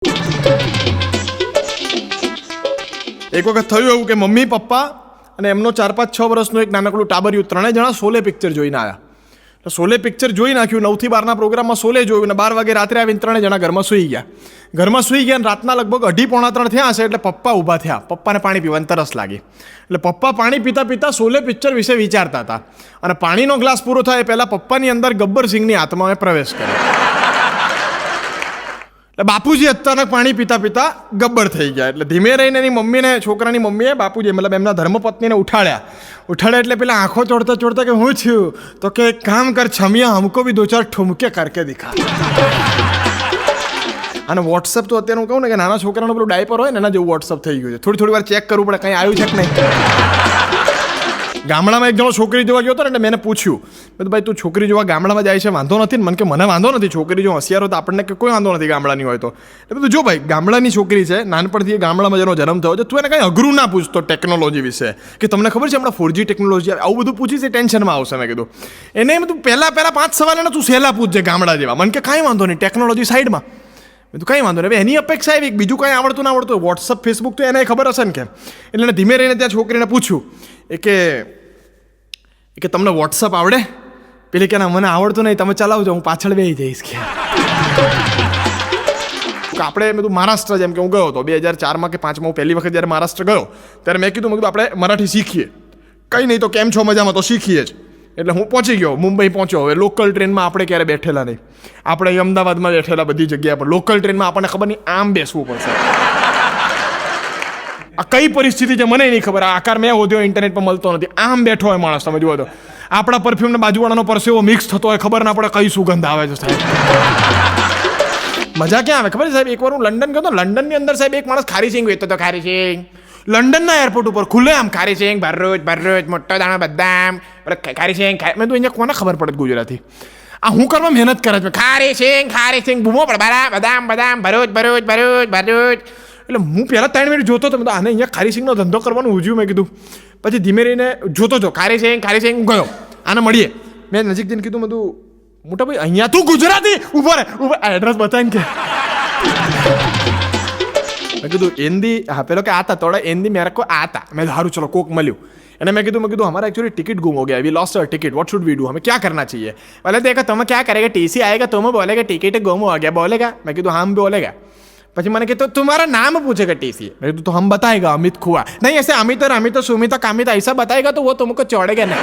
એક વખત થયું એવું કે મમ્મી પપ્પા અને એમનો 4-5-6 વર્ષનું એક નાનકડું ટાબરિયું, ત્રણેય જણા શોલે પિક્ચર જોઈને આવ્યા. તો શોલે પિક્ચર જોઈ નાખ્યું, 9 થી 12ના પ્રોગ્રામમાં શોલે જોયું ને 12 વાગે રાત્રે આવીને ત્રણેય જણા ઘરમાં સૂઈ ગયા. અને રાતના લગભગ 2:30-3 થયા હશે એટલે પપ્પા ઊભા થયા. પપ્પાને પાણી પીવાની તરસ લાગી એટલે પપ્પા પાણી પીતા પીતા શોલે પિક્ચર વિશે વિચારતા હતા. અને પાણીનો ગ્લાસ પૂરો થાય પહેલાં પપ્પાની અંદર ગબ્બર સિંહની આત્માએ પ્રવેશ કર્યો. એટલે બાપુજી અચાનક પાણી પીતા પીતા ગબ્બર થઈ ગયા. એટલે ધીમે રહીને એની મમ્મીને, છોકરાની મમ્મીએ બાપુજી મતલબ એમના ધર્મપત્નીને ઉઠાડ્યા એટલે પેલા આંખો ચોડતા કે હું થયું? તો કે એક કામ કર છમિયા, હમકો ભી 2-4 ઠુમકે કરકે દિખા. અને વોટ્સઅપ તો અત્યારે હું કહું ને કે નાના છોકરાનું પેલું ડાયપર હોય ને એના જેવું વોટ્સઅપ થઈ ગયું છે. થોડી વાર ચેક કરવું પડે કંઈ આવ્યું છે કે નહીં. ગામડામાં એક જણો છોકરી જોવા ગયો હતો ને એટલે મેં પૂછ્યું, ભાઈ તું છોકરી જોવા ગામડામાં જાય છે, વાંધો નથી ને? મને કે મને વાંધો નથી, છોકરી જો હોશિયાર હોય તો આપણને કોઈ વાંધો નથી ગામડાની હોય તો. એટલે બધું જો ભાઈ ગામડાની છોકરી છે, નાનપણથી એ ગામડામાં જેનો જન્મ થયો છે, તું એને કંઈ અઘરું ના પૂછતો ટેકનોલોજી વિશે કે તમને ખબર છે હમણાં 4G ટેકનોલોજી આવે, આવું બધું પૂછીશ એ ટેન્શનમાં આવશે. મેં કીધું એને એમ તું પહેલાં 5 સવાલ એને તું સહેલા પૂછજે ગામડા જેવા. મને કે કાંઈ વાંધો નહીં, ટેકનોલોજી સાઈડમાં. મેં તો કંઈ વાંધો નહીં. હવે એની અપેક્ષા એવી બીજું કાંઈ આવડતું ના આવડતું, વોટ્સઅપ ફેસબુક તો એને ખબર હશે ને કેમ. એટલે એને ધીમે રહીને ત્યાં છોકરીને પૂછ્યું કે તમને વોટ્સઅપ આવડે? પેલી કે ના મને આવડતું નહીં, તમે ચલાવજો, હું પાછળ બેસી જઈશ. કે આપણે બધું મહારાષ્ટ્ર, જેમ કે હું ગયો હતો 2004માં કે 5માં, હું પહેલી વખત જ્યારે મહારાષ્ટ્ર ગયો ત્યારે મેં કીધું આપણે મરાઠી શીખીએ. કંઈ નહીં તો કેમ છો મજામાં તો શીખીએ જ. એટલે હું પહોંચી ગયો, મુંબઈ પહોંચ્યો. હવે લોકલ ટ્રેનમાં આપણે ક્યારે બેઠેલા નહીં, આપણે અમદાવાદમાં બેઠેલા બધી જગ્યા પર. લોકલ ટ્રેનમાં આપણને ખબર નહીં આમ બેસવું પડશે. આ કઈ પરિસ્થિતિ છે મને નહીં ખબર. આ આકાર મેં હોદ્યો ઇન્ટરનેટ પર મળતો નથી. આમ બેઠો હોય માણસ, તમે જુઓ તો આપણા પરફ્યુમને બાજુવાળાનો પરસેવો મિક્સ થતો હોય, ખબર ના પડે કઈ સુગંધ આવે છે સાહેબ. મજા ક્યાં આવે ખબર છે સાહેબ? એકવાર હું લંડન ગયો તો, લંડનની અંદર સાહેબ એક માણસ ખારી સિંગ વેચતો હતો. ખારી સિંગ લંડનના એરપોર્ટ ઉપર ખુલ્લે આમ ખારી સિંગ, ભરરોજ મોટો દાણો બદામ, ખારી સિંગ. મેં તો અહીંયા કોને ખબર પડે ગુજરાતી? આ હું કરવા મહેનત કરે છે. ખારી સિંગ બૂમો પડે, બદામ ભરૂચ. એટલે હું પહેલાં 3 મિનિટ જોતો હતો, આને અહીંયા ખારી સિંગનો ધંધો કરવાનું ઉજ્યું. મેં કીધું પછી ધીમે રહીને જોતો હતો, ખારી સિંગ ગયો, આને મળીએ. મેં નજીક જઈને કીધું, બધું મોટા ભાઈ અહીંયા તું ગુજરાતી ઉભો રહે, એડ્રેસ બતાવીને કે મેં કીધું હિન્દી. હા પેલો કે આતા થોડા હિન્દી મેરે કો આતા. મેં સારું ચલો કોક મળ્યું. અને મેં કીધું हमारा एक्चुअली टिकट गुम हो गया, we lost our ticket, what should we do, हमें क्या करना चाहिए? बोले देखा तुम क्या करेगा, टीसी आएगा, तुम्हें बोलेगा टिकट गुम हो गया, बोलेगा. मैं कीधું हम बोलेगा. પછી મને कहते तुम्हारा नाम पूछेगा टीसी. मैं तो हम बताएगा अमित खुआ, नहीं ऐसे अमित और सुमित कामित ऐसा बताएगा तो वो तुमको छोड़ेगा नहीं.